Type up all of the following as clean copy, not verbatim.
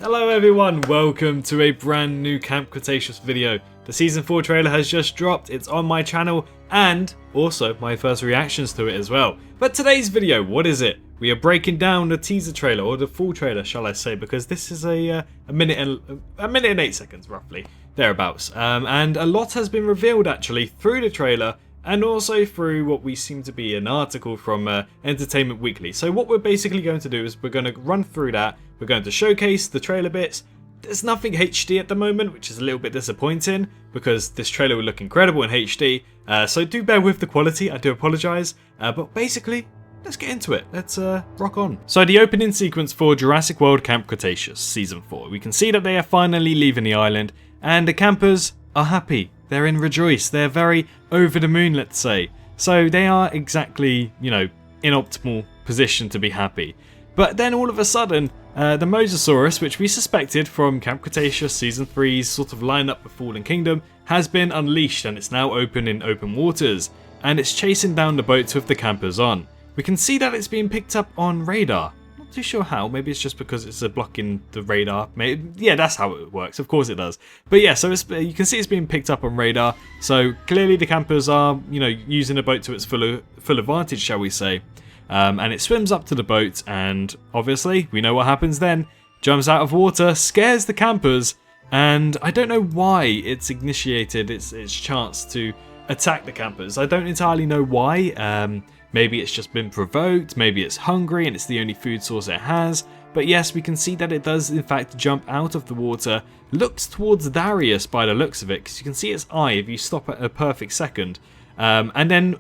Hello everyone, welcome to a brand new Camp Cretaceous video. The Season 4 trailer has just dropped, it's on my channel, and also my first reactions to it as well. But today's video, what is it? We are breaking down the teaser trailer, or the full trailer shall I say, because this is a minute and 8 seconds roughly, thereabouts. And a lot has been revealed actually through the trailer, and also through what we seem to be an article from Entertainment Weekly. So what we're basically going to do is we're going to run through that, we're going to showcase the trailer bits. There's nothing HD at the moment, which is a little bit disappointing, because this trailer will look incredible in HD, so do bear with the quality, I do apologise, but basically, let's get into it, let's rock on. So the opening sequence for Jurassic World Camp Cretaceous Season 4, we can see that they are finally leaving the island, and the campers are happy. They're in rejoice, they're very over the moon, let's say. So they are exactly, in optimal position to be happy. But then all of a sudden, the Mosasaurus, which we suspected from Camp Cretaceous Season 3's sort of lineup with Fallen Kingdom, has been unleashed and it's now open in open waters. And it's chasing down the boats with the campers on. We can see that it's being picked up on radar. Not too sure how, maybe it's just because it's blocking the radar. Yeah, that's how it works, of course it does. But yeah, so you can see it's being picked up on radar, so clearly the campers are, using the boat to its full advantage, shall we say. And it swims up to the boat, and obviously, we know what happens then. Jumps out of water, scares the campers, and I don't know why it's initiated its chance to attack the campers. I don't entirely know why. Maybe it's just been provoked, maybe it's hungry and it's the only food source it has. But yes, we can see that it does in fact jump out of the water, looks towards Darius by the looks of it, because you can see its eye if you stop at a perfect second. And then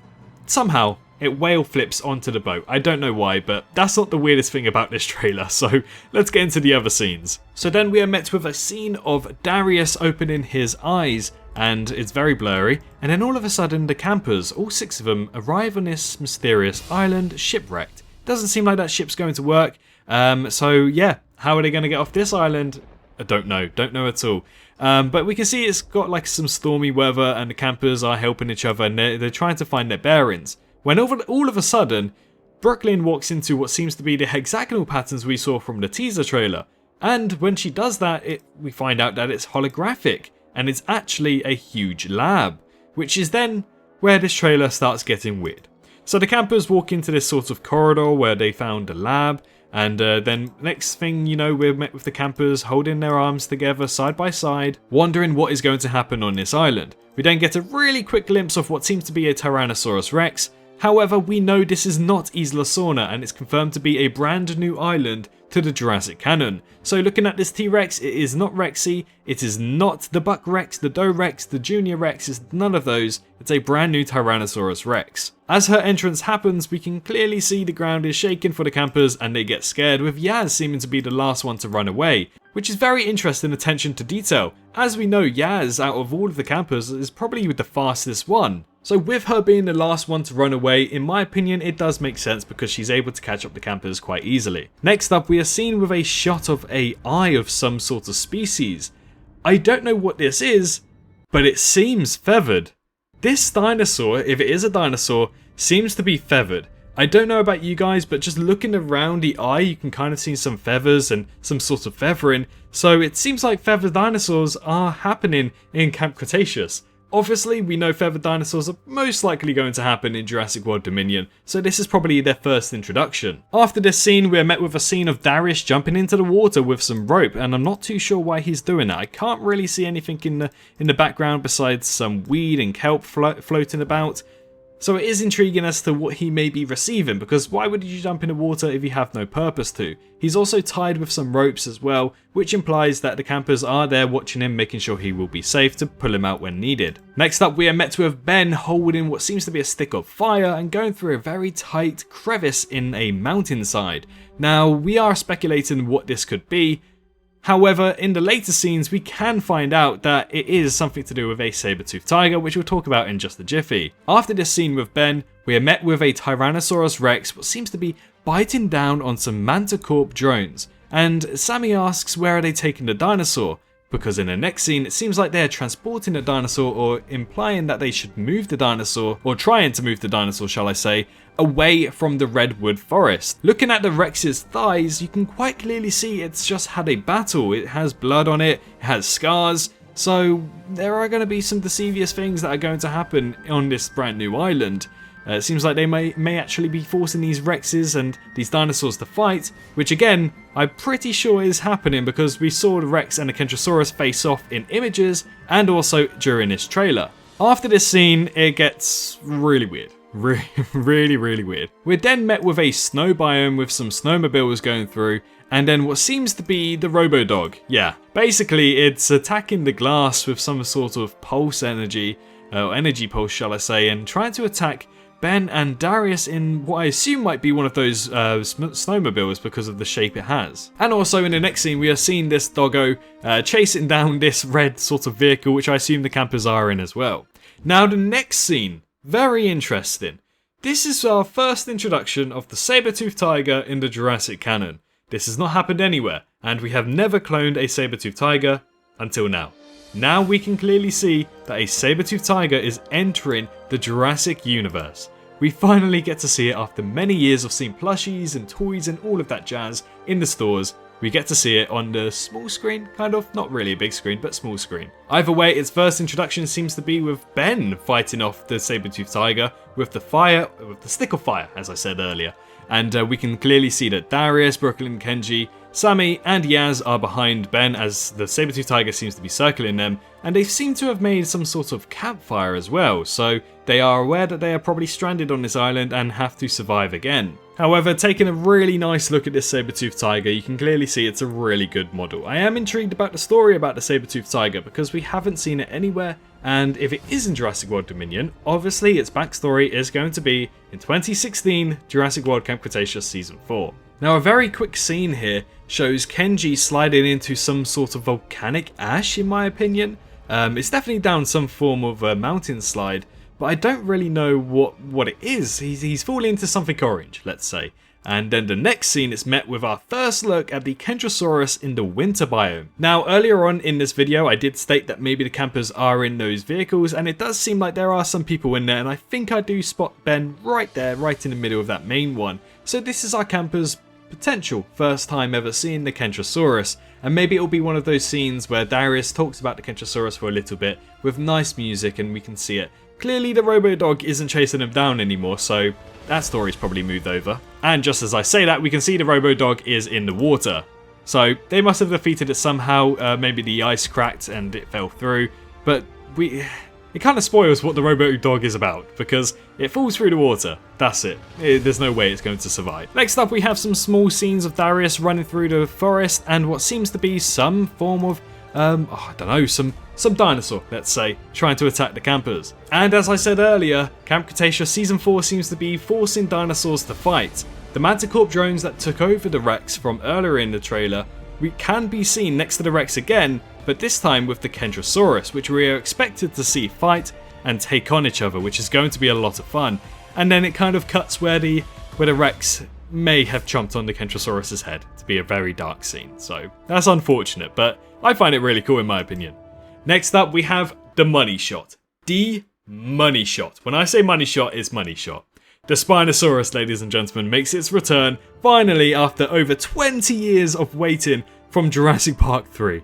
somehow it whale flips onto the boat. I don't know why, but that's not the weirdest thing about this trailer, so let's get into the other scenes. So then we are met with a scene of Darius opening his eyes, and it's very blurry, and then all of a sudden the campers, all 6 of them, arrive on this mysterious island shipwrecked. Doesn't seem like that ship's going to work, so yeah, how are they going to get off this island? I don't know at all. But we can see it's got like some stormy weather and the campers are helping each other and they're trying to find their bearings. When all of a sudden, Brooklyn walks into what seems to be the hexagonal patterns we saw from the teaser trailer. And when she does that, we find out that it's holographic. And it's actually a huge lab, which is then where this trailer starts getting weird. So the campers walk into this sort of corridor where they found a lab, and then next thing you know, we're met with the campers holding their arms together side by side, wondering what is going to happen on this island. We then get a really quick glimpse of what seems to be a Tyrannosaurus Rex. However, we know this is not Isla Sorna, and it's confirmed to be a brand new island to the Jurassic canon. So looking at this T-Rex, it is not Rexy, it is not the Buck Rex, the Doe Rex, the Junior Rex, it's none of those, it's a brand new Tyrannosaurus Rex. As her entrance happens, we can clearly see the ground is shaking for the campers and they get scared, with Yaz seeming to be the last one to run away, which is very interesting attention to detail. As we know, Yaz, out of all of the campers, is probably the fastest one. So with her being the last one to run away, in my opinion it does make sense because she's able to catch up the campers quite easily. Next up, we are seen with a shot of an eye of some sort of species. I don't know what this is, but it seems feathered. This dinosaur, if it is a dinosaur, seems to be feathered. I don't know about you guys, but just looking around the eye, you can kind of see some feathers and some sort of feathering. So it seems like feathered dinosaurs are happening in Camp Cretaceous. Obviously, we know feathered dinosaurs are most likely going to happen in Jurassic World Dominion, so this is probably their first introduction. After this scene, we are met with a scene of Darius jumping into the water with some rope, and I'm not too sure why he's doing that. I can't really see anything in the background besides some weed and kelp floating about. So it is intriguing as to what he may be receiving, because why would you jump in the water if you have no purpose to? He's also tied with some ropes as well, which implies that the campers are there watching him, making sure he will be safe to pull him out when needed. Next up, we are met with Ben holding what seems to be a stick of fire and going through a very tight crevice in a mountainside. Now, we are speculating what this could be. However, in the later scenes, we can find out that it is something to do with a saber-toothed tiger, which we'll talk about in just a jiffy. After this scene with Ben, we are met with a Tyrannosaurus Rex, what seems to be biting down on some Manticorp drones. And Sammy asks, where are they taking the dinosaur? Because in the next scene, it seems like they're transporting the dinosaur, or implying that they should move the dinosaur, or trying to move the dinosaur, shall I say, away from the redwood forest. Looking at the Rex's thighs, you can quite clearly see it's just had a battle. It has blood on it, it has scars, so there are going to be some deceivious things that are going to happen on this brand new island. It seems like they may actually be forcing these Rexes and these dinosaurs to fight, which again, I'm pretty sure is happening because we saw the Rex and the Kentrosaurus face off in images and also during this trailer. After this scene, it gets really weird. Really weird. We're then met with a snow biome with some snowmobiles going through, and then what seems to be the Robo-Dog. Yeah, basically it's attacking the glass with some sort of pulse energy, or energy pulse shall I say, and trying to attack Ben and Darius in what I assume might be one of those snowmobiles because of the shape it has. And also in the next scene we are seeing this doggo chasing down this red sort of vehicle, which I assume the campers are in as well. Now the next scene, very interesting. This is our first introduction of the saber-toothed tiger in the Jurassic canon. This has not happened anywhere, and we have never cloned a saber-toothed tiger until now. Now we can clearly see that a saber-toothed tiger is entering the Jurassic universe. We finally get to see it after many years of seeing plushies and toys and all of that jazz in the stores. We get to see it on the small screen, kind of, not really a big screen, but small screen. Either way, its first introduction seems to be with Ben fighting off the saber-toothed tiger with the stick of fire, as I said earlier. And we can clearly see that Darius, Brooklyn, Kenji, Sammy and Yaz are behind Ben as the saber-toothed tiger seems to be circling them, and they seem to have made some sort of campfire as well, so they are aware that they are probably stranded on this island and have to survive again. However, taking a really nice look at this saber-toothed tiger, you can clearly see it's a really good model. I am intrigued about the story about the saber-toothed tiger because we haven't seen it anywhere, and if it is in Jurassic World Dominion, obviously its backstory is going to be in 2016 Jurassic World Camp Cretaceous Season 4. Now a very quick scene here shows Kenji sliding into some sort of volcanic ash in my opinion. It's definitely down some form of a mountain slide, but I don't really know what it is. He's falling into something orange, let's say. And then the next scene is met with our first look at the Kentrosaurus in the winter biome. Now earlier on in this video I did state that maybe the campers are in those vehicles, and it does seem like there are some people in there, and I think I do spot Ben right there, right in the middle of that main one. So this is our campers' potential first time ever seeing the Kentrosaurus, and maybe it'll be one of those scenes where Darius talks about the Kentrosaurus for a little bit with nice music and we can see it. Clearly the Robo-Dog isn't chasing him down anymore, so that story's probably moved over. And just as I say that, we can see the Robo-Dog is in the water. So they must have defeated it somehow, maybe the ice cracked and it fell through, but it kind of spoils what the Robo-Dog is about, because it falls through the water. That's it. There's no way it's going to survive. Next up, we have some small scenes of Darius running through the forest and what seems to be some form of, I don't know, some dinosaur, let's say, trying to attack the campers. And as I said earlier, Camp Cretaceous Season 4 seems to be forcing dinosaurs to fight. The Manticorp drones that took over the Rex from earlier in the trailer, we can be seen next to the Rex again, but this time with the Kentrosaurus, which we are expected to see fight and take on each other, which is going to be a lot of fun. And then it kind of cuts where the Rex may have chomped on the Kentrosaurus's head to be a very dark scene. So that's unfortunate, but I find it really cool in my opinion. Next up, we have the money shot. The money shot. When I say money shot, it's money shot. The Spinosaurus, ladies and gentlemen, makes its return finally after over 20 years of waiting from Jurassic Park 3.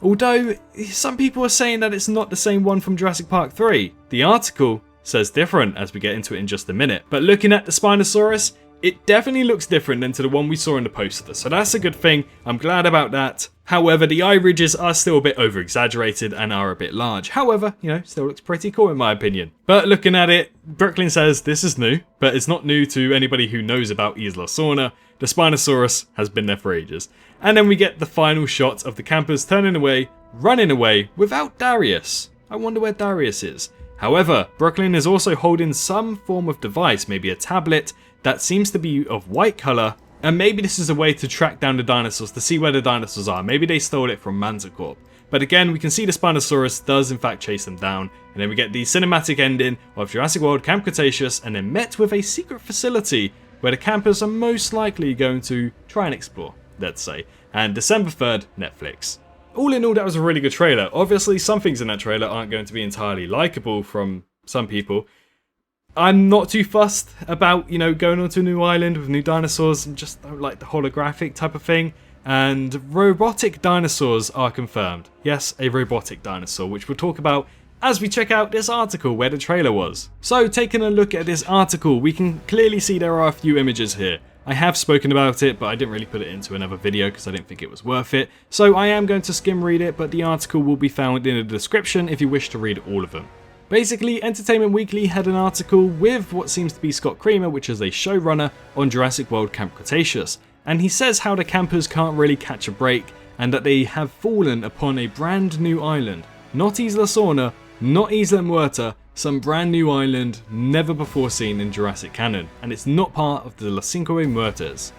Although, some people are saying that it's not the same one from Jurassic Park 3. The article says different, as we get into it in just a minute. But looking at the Spinosaurus, it definitely looks different than to the one we saw in the poster, so that's a good thing. I'm glad about that. However, the eye ridges are still a bit over-exaggerated and are a bit large. However, still looks pretty cool in my opinion. But looking at it, Brooklyn says this is new, but it's not new to anybody who knows about Isla Sorna. The Spinosaurus has been there for ages. And then we get the final shot of the campers turning away, running away without Darius. I wonder where Darius is. However, Brooklyn is also holding some form of device, maybe a tablet, that seems to be of white colour, and maybe this is a way to track down the dinosaurs to see where the dinosaurs are. Maybe they stole it from Manticorp. But again, we can see the Spinosaurus does in fact chase them down, and then we get the cinematic ending of Jurassic World Camp Cretaceous, and then met with a secret facility where the campers are most likely going to try and explore, let's say. And December 3rd, Netflix. All in all, that was a really good trailer. Obviously, some things in that trailer aren't going to be entirely likeable from some people. I'm not too fussed about, you know, going onto a new island with new dinosaurs, and just don't like the holographic type of thing. And robotic dinosaurs are confirmed. Yes, a robotic dinosaur, which we'll talk about as we check out this article where the trailer was. So taking a look at this article, we can clearly see there are a few images here. I have spoken about it, but I didn't really put it into another video because I didn't think it was worth it. So I am going to skim read it, but the article will be found in the description if you wish to read all of them. Basically, Entertainment Weekly had an article with what seems to be Scott Creamer, which is a showrunner on Jurassic World Camp Cretaceous. And he says how the campers can't really catch a break and that they have fallen upon a brand new island. Not Isla Sorna, not Isla Muerta, some brand new island never before seen in Jurassic canon, and it's not part of the Las Cinco Muertas.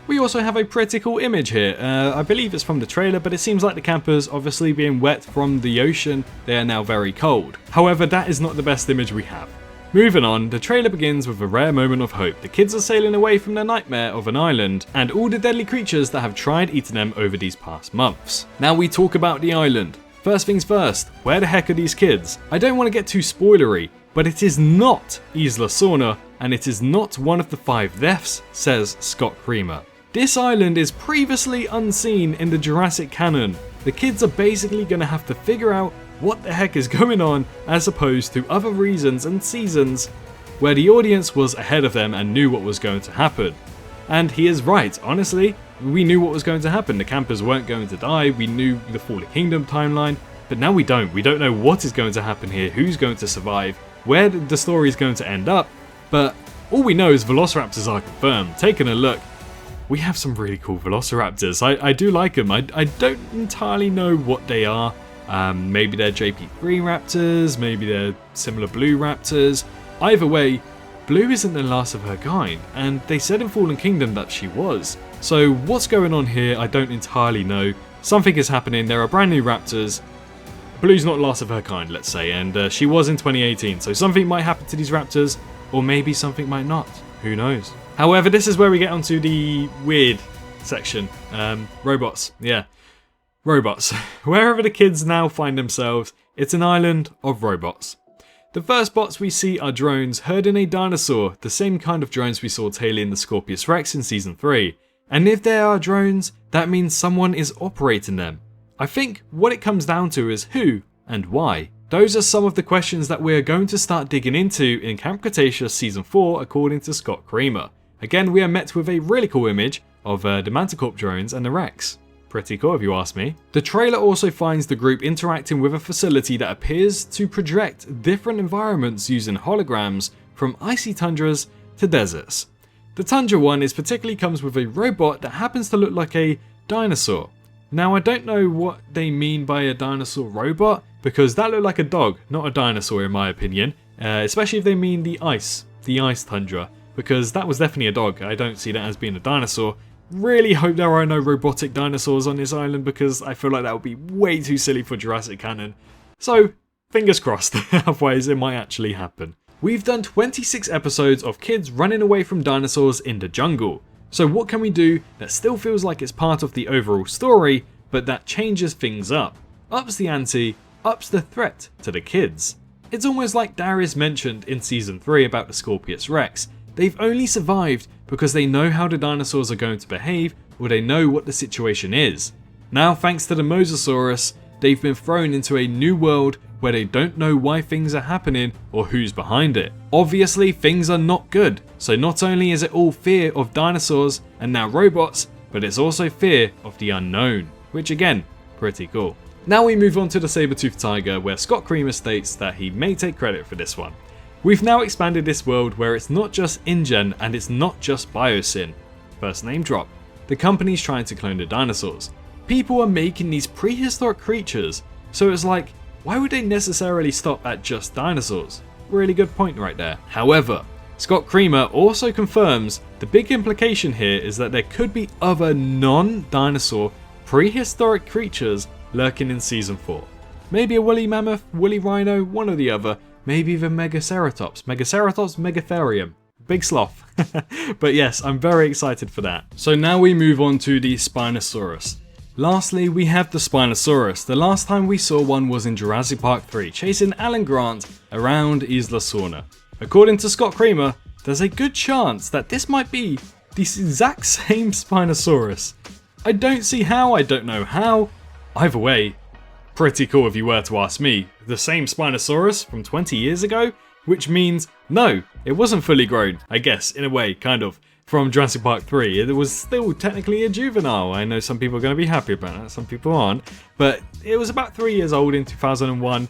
We also have a pretty cool image here. I believe it's from the trailer, but it seems like the campers, obviously being wet from the ocean, they are now very cold. However, that is not the best image we have. Moving on, the trailer begins with a rare moment of hope. The kids are sailing away from their nightmare of an island and all the deadly creatures that have tried eating them over these past months. Now we talk about the island. First things first, where the heck are these kids? I don't want to get too spoilery, but it is not Isla Sorna and it is not one of the 5 deaths, says Scott Creamer. This island is previously unseen in the Jurassic canon. The kids are basically going to have to figure out what the heck is going on, as opposed to other reasons and seasons where the audience was ahead of them and knew what was going to happen. And he is right, honestly, we knew what was going to happen. The campers weren't going to die, we knew the Fallen Kingdom timeline, but now we don't. We don't know what is going to happen here, who's going to survive, where the story is going to end up, but all we know is Velociraptors are confirmed. Taking a look, we have some really cool Velociraptors. I do like them. I don't entirely know what they are. Maybe they're JP3 Raptors, maybe they're similar blue Raptors. Either way, Blue isn't the last of her kind, and they said in Fallen Kingdom that she was. So what's going on here, I don't entirely know. Something is happening, there are brand new Raptors. Blue's not the last of her kind, let's say, and she was in 2018, so something might happen to these Raptors, or maybe something might not. Who knows? However, this is where we get onto the weird section. Robots, yeah. Robots. Wherever the kids now find themselves, it's an island of robots. The first bots we see are drones herding a dinosaur, the same kind of drones we saw tailing the Scorpius Rex in Season 3. And if there are drones, that means someone is operating them. I think what it comes down to is who and why. Those are some of the questions that we're going to start digging into in Camp Cretaceous Season 4 according to Scott Creamer. Again, we are met with a really cool image of the Manticorp drones and the Rex. Pretty cool if you ask me. The trailer also finds the group interacting with a facility that appears to project different environments using holograms from icy tundras to deserts. The tundra one particularly comes with a robot that happens to look like a dinosaur. Now I don't know what they mean by a dinosaur robot, because that looked like a dog, not a dinosaur in my opinion, especially if they mean the ice tundra, because that was definitely a dog. I don't see that as being a dinosaur. Really hope there are no robotic dinosaurs on this island, because I feel like that would be way too silly for Jurassic canon. So, fingers crossed, otherwise it might actually happen. We've done 26 episodes of kids running away from dinosaurs in the jungle. So what can we do that still feels like it's part of the overall story, but that changes things up? Ups the ante, ups the threat to the kids. It's almost like Darius mentioned in Season 3 about the Scorpius Rex. They've only survived because they know how the dinosaurs are going to behave, or they know what the situation is. Now, thanks to the Mosasaurus, they've been thrown into a new world where they don't know why things are happening or who's behind it. Obviously, things are not good, so not only is it all fear of dinosaurs and now robots, but it's also fear of the unknown, which again, pretty cool. Now we move on to the saber-toothed tiger, where Scott Creamer states that he may take credit for this one. We've now expanded this world where it's not just InGen and it's not just Biosyn. First name drop. The company's trying to clone the dinosaurs. People are making these prehistoric creatures, so it's like, why would they necessarily stop at just dinosaurs? Really good point right there. However, Scott Creamer also confirms the big implication here is that there could be other non-dinosaur prehistoric creatures lurking in Season 4. Maybe a woolly mammoth, woolly rhino, one or the other. Maybe even Megaceratops, Megatherium. Big sloth. But yes, I'm very excited for that. So now we move on to the Spinosaurus. Lastly, we have the Spinosaurus. The last time we saw one was in Jurassic Park 3, chasing Alan Grant around Isla Sorna. According to Scott Creamer, there's a good chance that this might be the exact same Spinosaurus. I don't see how, I don't know how. Either way, pretty cool if you were to ask me. The same Spinosaurus from 20 years ago? Which means, no, it wasn't fully grown, I guess, in a way, kind of, from Jurassic Park 3. It was still technically a juvenile. I know some people are going to be happy about that, some people aren't. But it was about 3 years old in 2001,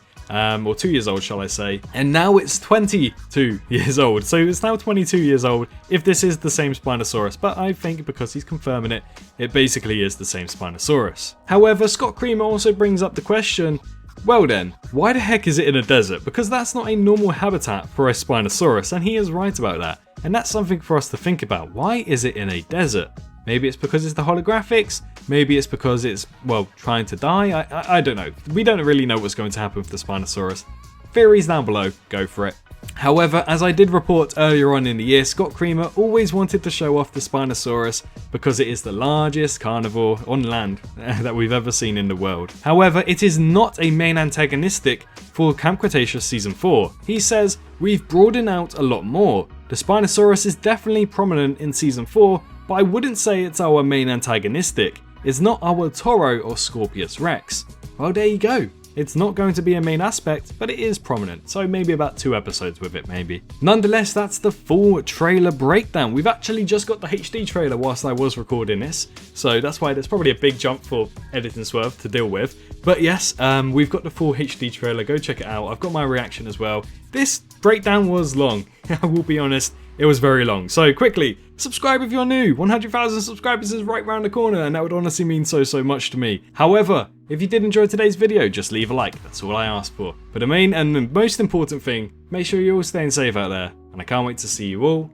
or 2 years old, shall I say. And now it's 22 years old, so it's now 22 years old if this is the same Spinosaurus. But I think because he's confirming it, it basically is the same Spinosaurus. However, Scott Creamer also brings up the question, well then, why the heck is it in a desert? Because that's not a normal habitat for a Spinosaurus, and he is right about that. And that's something for us to think about. Why is it in a desert? Maybe it's because it's the holographics, maybe it's because it's, well, trying to die, I don't know. We don't really know what's going to happen with the Spinosaurus. Theories down below, go for it. However, as I did report earlier on in the year, Scott Creamer always wanted to show off the Spinosaurus because it is the largest carnivore on land that we've ever seen in the world. However, it is not a main antagonistic for Camp Cretaceous Season 4. He says, we've broadened out a lot more. The Spinosaurus is definitely prominent in Season 4, but I wouldn't say it's our main antagonistic. It's not our Toro or Scorpius Rex. Well, there you go. It's not going to be a main aspect, but it is prominent, so maybe about 2 episodes with it maybe. Nonetheless, that's the full trailer breakdown. We've actually just got the HD trailer whilst I was recording this, so that's why there's probably a big jump for Editing Swerve to deal with. But yes, we've got the full HD trailer, go check it out. I've got my reaction as well. This breakdown was long, I will be honest. It was very long. So quickly, subscribe if you're new. 100,000 subscribers is right around the corner, and that would honestly mean so much to me. However, if you did enjoy today's video, just leave a like. That's all I ask for. But the main and the most important thing, make sure you're all staying safe out there. And I can't wait to see you all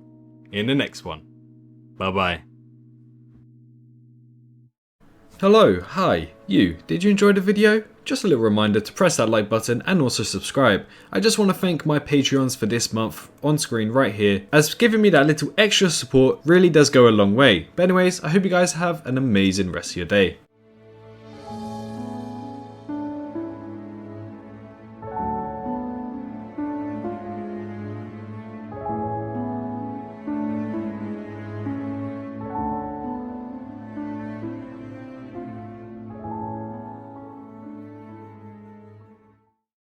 in the next one. Bye bye. Hello, hi, you. Did you enjoy the video? Just a little reminder to press that like button and also subscribe. I just want to thank my Patreons for this month on screen right here, as giving me that little extra support really does go a long way. But anyways, I hope you guys have an amazing rest of your day.